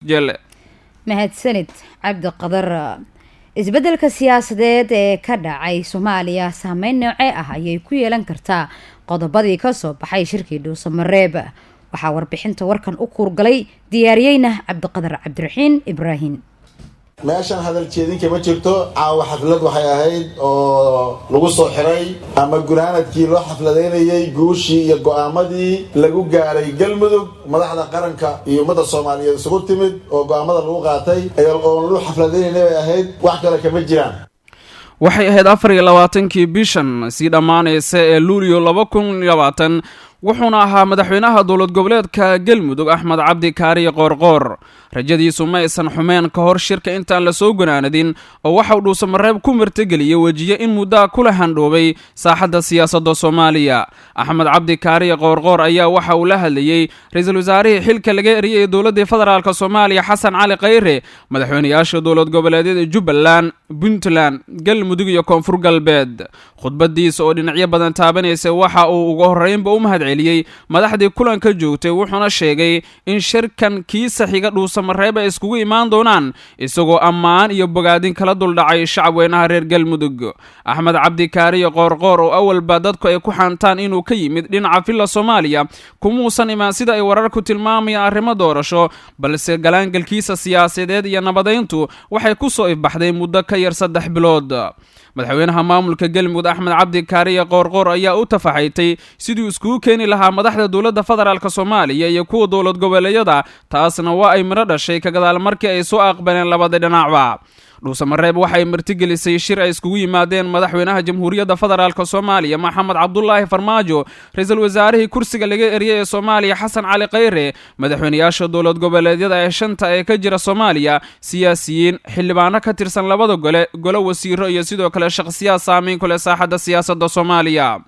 jelle mahadsanid cabdi qadar. isbedelka siyaasadeed ee ka dhacay Soomaaliya saameyn noocee ah ayay ku yeelan kartaa qodobadii ka soo baxay shirkii Dhuusamareeb. waxaa warbixinta warkan u kuurgalay diyaariyeyna Cabdiqadar Cabdiraxiin Ibrahim. meeshan hadal jeedin kama jirto caawa xaflad waxay ahayd oo lagu soo xiray ama gunaanadkii loo xafladeynayay guushii iyo go'aamadii lagu gaaray Galmudug madaxda qaranka iyo ummadda Soomaaliyeed isugu timid oo go'aamada lagu qaatay oo lagu xafladeynayay ahayd wax kale kama jiraan. waxay ahayd 24kii bishan si dhamaanaysa ee Luulyo 2020 wuxuuna ahaa madaxweynaha dowlad goboleedka Galmudug Axmed Cabdi Kaariye Qoorqoor. rajadiisu ma aysan xumeen ka hor shirka intaan la soo gunaanadin oo waxa uu Dhuusamareeb ku martigeliyay wajiye in muddo kula handhoobay saaxadda siyaasadda Soomaaliya. Axmed Cabdi Kaariye Qoorqoor ayaa waxa uu la hadlayay ra'iisul wasaarihii xilka laga eriyay dowladda federaalka Soomaaliya Xasan Cali Khayre, madaxweynayaasha dowlad goboleedyada Jubbaland, Puntland, Galmudug iyo Koonfur Galbeed. khudbadiisa oo dhinacyo badan taabanaysa waxa uu ugu horeynba u mahadceliyay madaxdii kulanka joogtay, wuxuuna sheegay in shirkan kiisa xiga Dhuusamareeb ay iskugu imaan doonaan isagoo ammaan iyo bogaadin kala duldhacay shacabweynaha reer Galmudug. Axmed Cabdi Kaariye Qoorqoor oo awalba dadku ay ku xantaan inuu ka yimid dhinaca filla Soomaaliya kumuusan imaan sida ay wararku tilmaamayaan arrimo doorasho, balse galaangalkiisa siyaasadeed iyo nabadeyntu waxay ku soo ifbaxday muddo ka yar 3 bilood. madaxweynaha maamulka Galmudug Axmed Cabdi Kaariye Qoorqoor ayaa u tafaxaytay sidii iskugu keeni lahaa madaxda dowladda federaalka Soomaaliya iyo kuwa dowlad goboleedyada, taasna waa ay miro dhashay ka gadaal markii ay soo aqbaleen labada dhinacba. Dhuusamareeb waxay martigelisay shir ay iskugu yimaadeen madaxweynaha Jamhuuriyadda Federaalka Soomaaliya Maxamed Cabdullaahi Farmaajo, ra'iisul wasaarihii kursiga laga eriyay ee Soomaaliya Xasan Cali Khayre, madaxweynayaasha dowlad goboleedyada ee shanta ee ka jira Soomaaliya, siyaasiyiin, xildhibaano ka tirsan labada gole wasiiro iyo sidoo kale shakhsiyaad saameyn ku leh saaxadda siyaasadda Soomaaliya.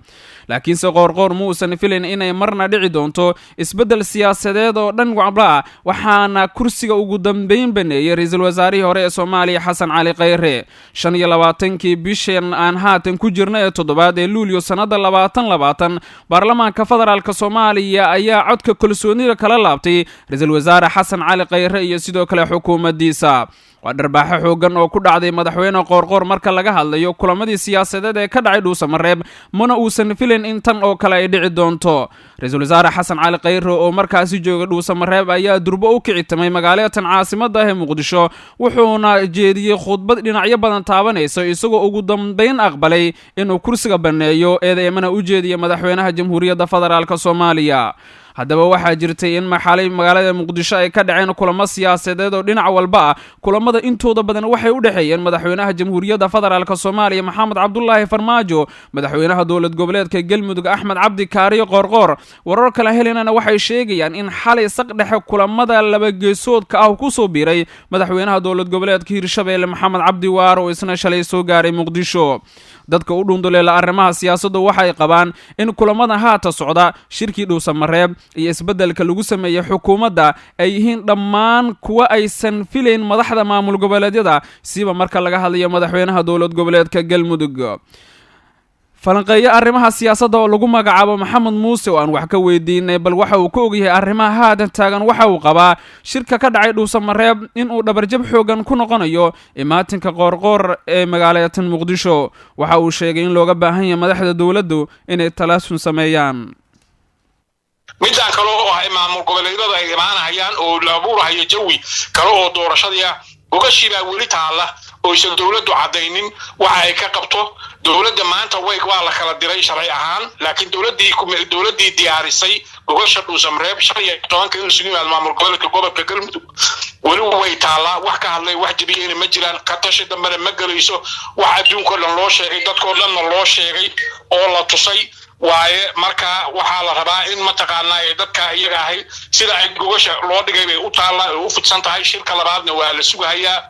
laakiinse Qoorqoor muusan filayn inay marna dhici doonto isbedel siyaasadeed oo dhan wacba, waxaana kursiga ugu dambeyn baneeyay ra'iisul wasaarihii hore ee Soomaaliya Xasan Cali Khayre. 25kii bishan aan haatan ku jirnay ee 7 ee Luulyo sanada 2020 baarlamaanka federaalka Soomaaliya ayaa codka kalsoonida kala laabtay ra'iisul wasaare Xasan Cali Khayre iyo sidoo kale xukuumaddiisa. waa dharbaaxo xoogan oo ku dhacday madaxweyne Qoorqoor marka laga hadlayo kulamadii siyaasadeed ee ka dhacay Dhuusamareeb, mana uusan filayn in tan oo kale ay dhici doonto. ra'iisul wasaare Xasan Cali Khayre oo markaasi jooga Dhuusamareeb ayaa durbo u kicitamay magaalada caasimadda ah ee Muqdisho, wuxuuna jeediyay khudbad dhinacyo badan taabanaysa isagoo ugu dambeyn aqbalay inuu kursiga baneeyo eedeemana u jeediyay madaxweynaha Jamhuuriyadda Federaalka Soomaaliya. haddaba waxaa jirtay in maxalay magaalada Muqdisho ay ka dhaceen kulamo siyaasadeed oo dhinac walba ah. kulamada intooda badan waxay u dhaxeeyeen madaxweynaha Jamhuuriyadda Federaalka Soomaaliya Maxamed Cabdullaahi Farmaajo, madaxweynaha dowlad goboleedka Galmudug Axmed Cabdi Kaariye Qoorqoor. warar kala helinana waxay sheegayaan in xalay saqdhexe kulamada laba geesoodka ah ku soo biiray madaxweynaha dowlad goboleedka Hirshabeelle Maxamed Cabdi Waar oo isna shalay soo gaaray Muqdisho. dadka u dhunduleela arrimaha siyaasadda waxay qabaan in kulamada haata socda shirkii Dhuusamareeb iyo isbedelka lagu sameeyay xukuumadda ay yihiin dhammaan kuwa aysan filayn madaxda maamul goboleedyada, siba marka laga hadlayo madaxweynaha dowlad goboleedka Galmudug. falanqeeyo arrimaha siyaasadda oo lagu magacaabo Maxamed Muuse oo aan wax ka weydiinay bal waxa uu ka ogyahay arrimaha haatan taagan, waxa uu qabaa shirka ka dhacay Dhuusamareeb in uu dhabarjab xoogan ku noqonayo imaatinka Qoorqoor ee magaalada Muqdisho. waxa uu sheegay in looga baahan yahay madaxda dowladdu inay talaasun sameeyaan. midaan kale oo ah maamul goboleedyada ay imaanayaan oo la abuurayo jawi kale oo doorashada ugashiba weli taala oo isla dowladdu cadaynin waxa ay ka qabto. dowladda maanta waa la kala diray sharci ahaan, laakiin dowladdii diyaarisay ugasha Dhuusamareeb 15 inuu sugi maamul gobolka Galmudug weli way taala. wax ka hadlay wax jabiyeen ma jiraan, ka tashi dambana ma galayso. wax adduunka dhan loo sheegay, dadkoo dhan loo sheegay oo la tusay waaye. marka waxaa la rabaa in mataqaanaa ay dadka iyaga ahay sida ay ugasha loo dhigay bay u taala oo u fidsan tahay. shirka labaadna waa la sugayaa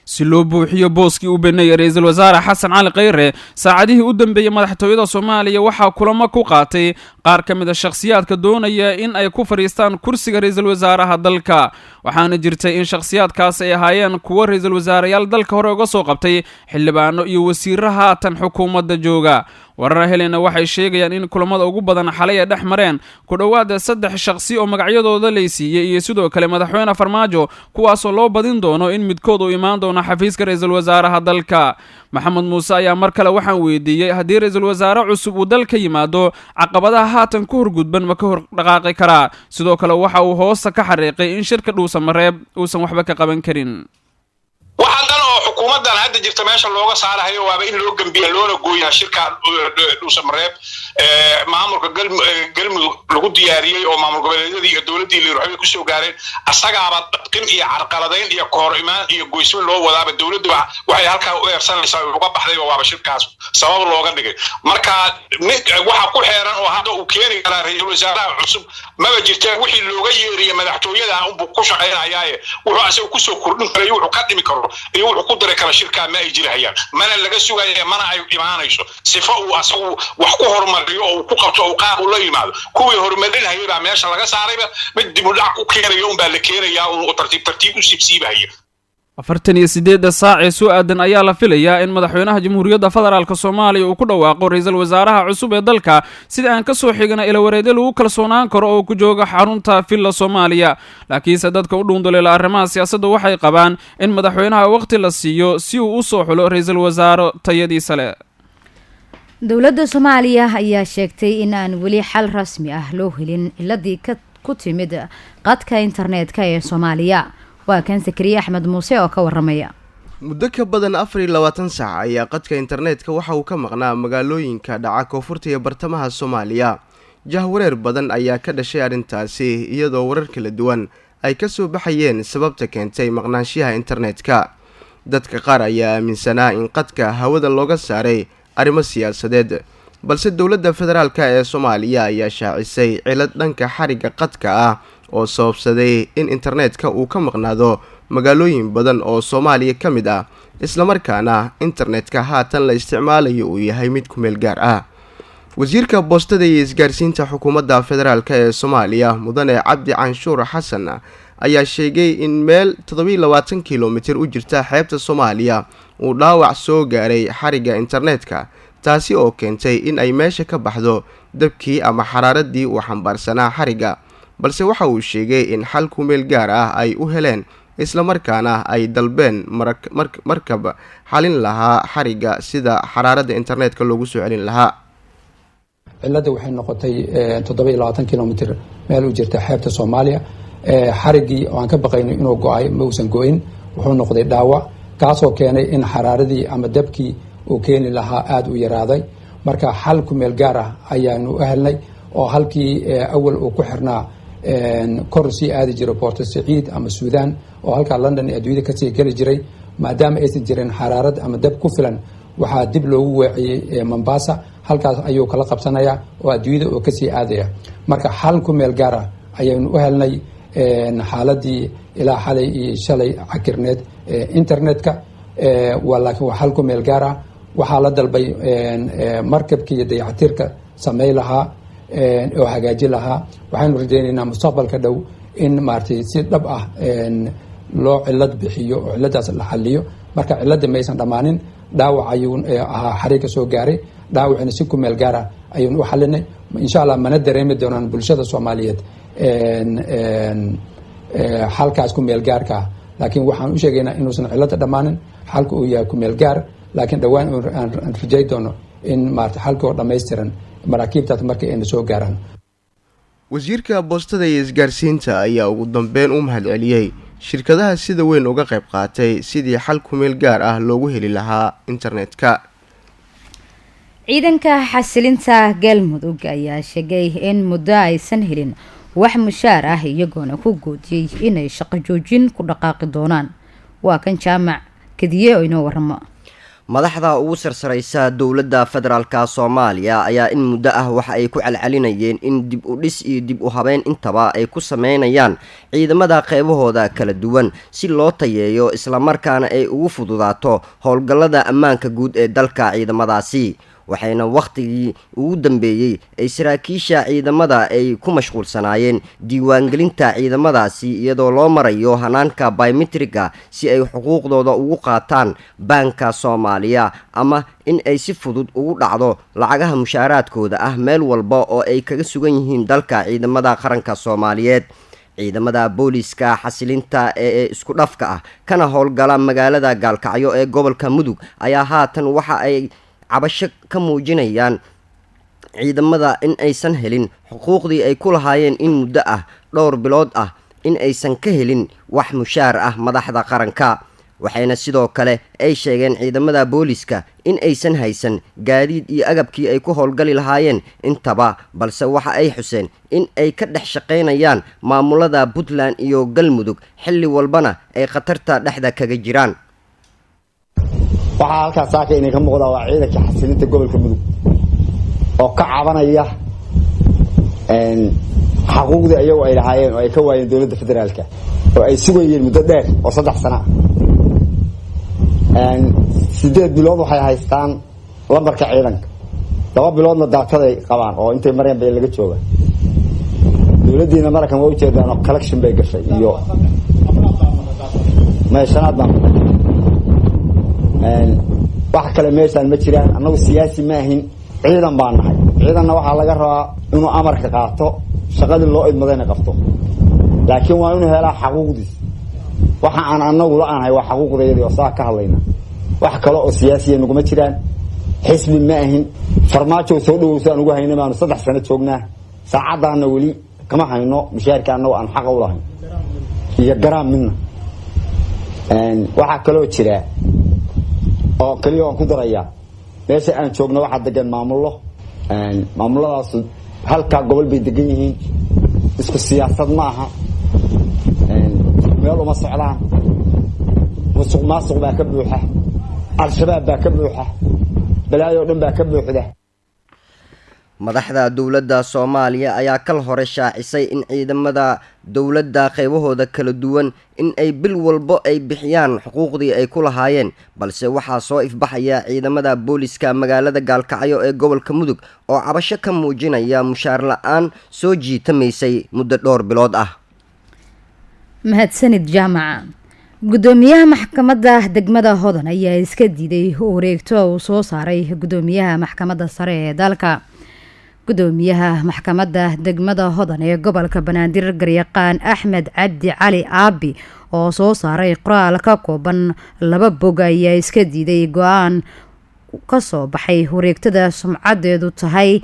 si loo buuxiyo booskii u baneeyay ra'iisul wasaare Xasan Cali Khayre. saacadihii u dambeeyay madaxtooyada Soomaaliya waxaa kulamo ku qaatay qaar ka mid a shakhsiyaadka doonaya in ay ku fadhiistaan kursiga ra-iisul wasaaraha dalka waxaana jirtay in shakhsiyaadkaas ay ahaayeen kuwo ra-iisul wasaareyaal dalka hore uga soo qabtay xildhibaano iyo wasiiro haatan xukuumadda jooga warar helena waxay sheegayaan in kulamada ugu badan xalay ay dhex mareen ku dhowaada 3 shakhsi oo magacyadooda laysiiyey iyo sidoo kale madaxweyne farmaajo kuwaasoo loo badin doono in midkood uu imaan doono xafiiska ra-iisul wasaaraha dalka maxamed muuse ayaa mar kale waxaan weydiiyey haddii ra-iisul wasaare cusub uu dalka yimaado caqabadaha haatan ku horgudban ma ka hor dhaqaaqi karaa sidoo kale waxa uu hoosta ka xariiqay in shirka dhuusamareeb uusan waxba ka qaban karin waxaan dan oo xukuumadan hadda jirta meesha looga saarayo waaba in loo gambiyo loona gooyaa shirka dhuusamareeb maamulka galmudug lagu diyaariyey oo maamul goboleedyadii iyo dowladii liirxoy ku soo gaareen asagaaba dhaqin iyo carqaladayn iyo koor imaan iyo goysmo loo wadaaba dowladdu waxay halkaa u eersanaysaa uga baxday waaba shirkaas sabab looga dhigay marka waxa ku xeeran oo hadda uu keeni karaa ra-iisul wasaaraha cusub maba jirteen wixii looga yeeriyay madaxtooyada uu ku shaqeynayaaye wuxuu asagu ku soo kordhin karay wuxuu ka dhimi karo iyo wuxuu ku diray kala shirka ma ay jirayaan mana laga sugayo mana ay imaanayso sifa uu asagu wax ku hormariyo oo ku qabto oo qaab la yimaado kuwii hormarinayay baa meesha laga saarayba mid dib u dhac ku keenayo baa la keenayaa oo tartiib u sibsiibaya 48 saac ee soo aadan ayaa la filayaa in madaxweynaha jamhuuriyadda federaalka Soomaaliya uu ku dhawaaqo ra'iisul wasaaraha cusub ee dalka sida aan ka soo xigana ila wareedyo lagu kalsoonaan karo oo ku jooga xarunta Villa Soomaaliya laakiinse dadka u dhuundulay arrimaha siyaasadda waxay qabaan in madaxweynaha waqti la siiyo si uu u soo xulo ra'iisul wasaare tayadiisa leh dowladda Soomaaliya ayaa sheegtay in aan wali xal rasmi ah loo helin ciladii ku timid qadka internetka ee Soomaaliya waa kan Sakariya Axmed Muuse oo ka waramaya muddo ka badan 24 saac ayaa qadka internetka waxa uu ka maqnaa magaalooyinka dhaca koonfurta iyo bartamaha Soomaaliya jahwareer badan ayaa ka dhashay arintaasi iyadoo warar kala duwan ay ka soo baxayeen sababta keentay maqnaanshiyaha internetka dadka qaar ayaa aaminsanaa in qadka hawada looga saaray arrimo siyaasadeed balse dowladda federaalka ee Soomaaliya ayaa shaacisay cilad dhanka xariga qadka ah oo sababsaday in internetka uu ka maqnaado magaalooyin badan oo Soomaaliya ka mid ah isla markaana internetka haatan la isticmaalayo uu yahay mid ku meel gaar ah wasiirka boostada iyo isgaarsiinta xukuumadda federaalka ee Soomaaliya mudane Cabdi Canshuur Xasan ayaa sheegay in meel 27 kiiloomitir u jirta xeebta Soomaaliya uu dhaawac soo gaaray xariga internetka taasi oo keentay in ay meesha ka baxdo dabkii ama xaraaradii uu xambaarsanaa xariga balse waxa uu sheegay in xal ku meel gaar ah ay u heleen isla markaana ay dalbeen markab xalin lahaa xariga sida xaraaradda internetka loogu soo celin lahaa cilada waxay noqotay 27 kilomitir meel u jirta xeebta Soomaaliya xarigii oo aan ka baqayno inuu go'ay ma uusan go'in wuxuu noqday dhaawac kaasoo keenay in xaraaradii ama dabkii uu keeni lahaa aad u yaraaday marka xal ku meel gaar ah ayaanu u helnay oo halkii awal uu ku xirnaa kor sii aadi jiray Port Said ama Suudaan oo halka London ee adduunyada ka sii gali jiray maadaama aysan jirin xaraarad ama dab ku filan waxaa dib loogu weeciyay Mombasa halkaas ayuu kala qabsanayaa oo adduunyada oo ka sii aadaya marka xal ku meel gaar ah ayaanu u helnay xaaladii ilaa xalay iyo shalay cakirneed internetka laakiin waa xal ku meel gaar ah waxaa la dalbay markabkii iyo dayactirka sameey lahaa oo hagaaji lahaa waxaanu rajaynaynaa mustaqbalka dhow in maartay si dhab ah loo cilad bixiyo oo ciladaas la xaliyo marka cilada maysan dhamaanin dhaawac ayuu ahaa xariga soo gaaray dhaawacina si ku meel gaar ah ayuun u xalinay insha Allah mana dareemi doonaan bulshada Soomaaliyeed xalkaas ku meel gaarka laakiin waxaan u sheegaynaa inuusan cilada dhamaanin xalku uu yahay ku meel gaar laakiin dhawaan aan rajay doono in maartay xalka oo dhameystiran maraakiibtaas markay ayna soo gaaraan wasiirka boostada iyo isgaarsiinta ayaa ugu dambeyn u mahadceliyey shirkadaha sida weyn uga qayb qaatay sidii xal ku meel gaar ah loogu heli lahaa internetka ciidanka xasilinta galmudug ayaa sheegay in muddo aysan helin wax mushaar ah iyagoona ku goodiyey inay shaqo joojin ku dhaqaaqi doonaan waa kan jaamac kadiye oo inoo waramo madaxda ugu sarsaraysa dowladda federaalka Soomaaliya ayaa in muddo ah waxa ay ku calcalinayeen in dib u dhis iyo dib u habeyn intaba ay ku sameynayaan ciidamada qaybahooda kala duwan si loo tayeeyo isla markaana ay ugu fududaato howlgallada ammaanka guud ee dalka ciidamadaasi waxayna wakhtigii ugu dambeeyey ay saraakiisha ciidamada ay ku mashquulsanaayeen diiwaangelinta ciidamadaasi iyadoo loo marayo hanaanka biometriga si ay xuquuqdooda ugu qaataan baanka Soomaaliya ama in ay si fudud ugu dhacdo lacagaha mushaaraadkooda ah meel walba oo ay kaga sugan yihiin dalka ciidamada qaranka Soomaaliyeed. ciidamada booliska xasilinta ee isku dhafka ah kana howlgala magaalada Gaalkacyo ee gobolka Mudug ayaa haatan waxa ay cabasho ka muujinayaan ciidamada in aysan helin xuquuqdii ay ku lahaayeen in muddo ah dhowr bilood ah in aysan ka helin wax mushaar ah madaxda qaranka. waxayna sidoo kale ay sheegeen ciidamada booliska in aysan haysan gaadiid iyo agabkii ay ku howlgali lahaayeen intaba, balse waxa ay xuseen in ay ka dhex shaqaynayaan maamulada Puntland iyo Galmudug xilli walbana ay khatarta dhexda kaga jiraan. waxaa halkaas saaka inay ka muuqda waa ciidanka xasilinta gobolka Mudug oo ka cabanaya xaquuqda ayagu ay lahaayeen oo ay ka waayeen dawladda federaalka oo ay sugayeen muddo dheer oo 3 sano ah. 8 bilood waxay haystaan lambarka ciidanka, 2 biloodna daataday qabaan oo intay mareen bay laga jooga. dawladdiina markan waa u jeedaan oo collection bay gashay iyo meeshanaad baan wax kale meeshaan ma jiraan. annagu siyaasi ma ahin, ciidan baan nahay. ciidanna waxaa laga rabaa inuu amarka qaato, shaqadii loo idmadayna qabto, laakiin waa inuu helaa xaquuqdiis. waxa aan annagu la'aanahay waa xaquuqdeedii oo saa ka hadlayna. wax kale oo siyaasiya naguma jiraan, xisbi ma ahin. farmaajo soo dhawowsaan ugu hayna maanu 3 sano joognaa, saacadaana weli kama hayno mushaarka annagu aan xaq u lahayn iyo garaam midna. waxaa kaloo jira oo kaliya aan ku darayaa, meesha aan joogno waxaa degan maamulo. maamuladaas halka gobol bay degan yihiin, isku siyaasad ma aha, meel uma socdaan. musuq baa ka buuxa, al-shabaab baa ka buuxa, balaayo dhan baa ka buuxda. madaxda dowladda Soomaaliya ayaa kal hore shaacisay in ciidamada dowladda qaybahooda kala duwan in ay bil walba ay bixiyaan xuquuqdii ay ku lahaayeen, balse waxaa soo ifbaxaya ciidamada booliska magaalada Gaalkacyo ee gobolka Mudug oo cabasho ka muujinaya mushaar la'aan soo jiitamaysay muddo dhowr bilood ah. mahadsanid jaamaca. gudoomiyaha maxkamadda degmada Hodan ayaa iska diiday wareegto uu soo saaray gudoomiyaha maxkamadda sare ee dalka. gudoomiyaha maxkamadda degmada Hodan ee gobolka Banaadir Garyaqaan Axmed Cabdi Cali Aabi oo soo saaray qoraal ka kooban 2 bog ayaa iska diiday go'aan ka soo baxay wareegtada sumcadeedu tahay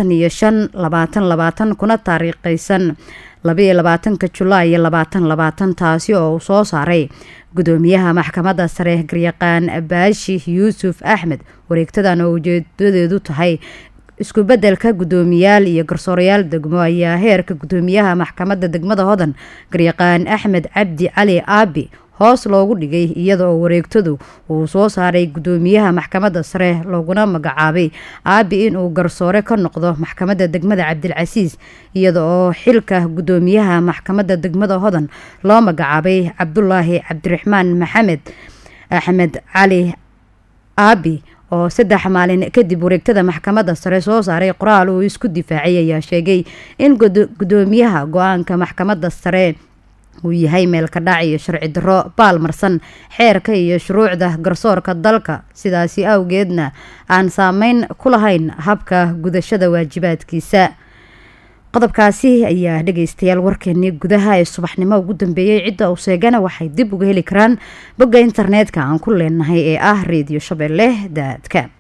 MSA/H/75/2020 kuna taariikhaysan 22 Julaay 2020, taasi oo soo saaray gudoomiyaha maxkamadda sare Garyaqaan Baashi Yuusuf Axmed. wareegtadan oo ujeedadeedu tahay isku bedelka gudoomiyaal iyo garsoorayaal degmo ayaa heerka gudoomiyaha maxkamadda degmada Hodan Garyaqaan Axmed Cabdi Cali Aabi hoos loogu dhigay, iyadoo wareegtadu uu soo saaray gudoomiyaha maxkamadda sare looguna magacaabay Aabi inuu garsoore ka noqdo maxkamadda degmada Cabdilcasiis, iyadoo xilka gudoomiyaha maxkamadda degmada Hodan loo magacaabay Cabdullaahi Cabdiraxmaan Maxamed Axmed Cali Aabi oo 3 maalin kadib wareegtada maxkamadda sare soo saaray qoraal uu isku difaacay ayaa sheegay in gudoomiyaha go'aanka maxkamadda sare uu yahay meel ka dhac iyo sharci darro baalmarsan xeerka iyo shuruucda garsoorka dalka, sidaasi awgeedna aan saameyn ku lahayn habka gudashada waajibaadkiisa. qodobkaasi ayaa dhageystayaal warkeenii gudaha ee subaxnimo ugu dambeeyay. cidda uu sheegana waxay dib uga heli karaan bogga internetka aan ku leenahay ee ah radio shabeelle.com.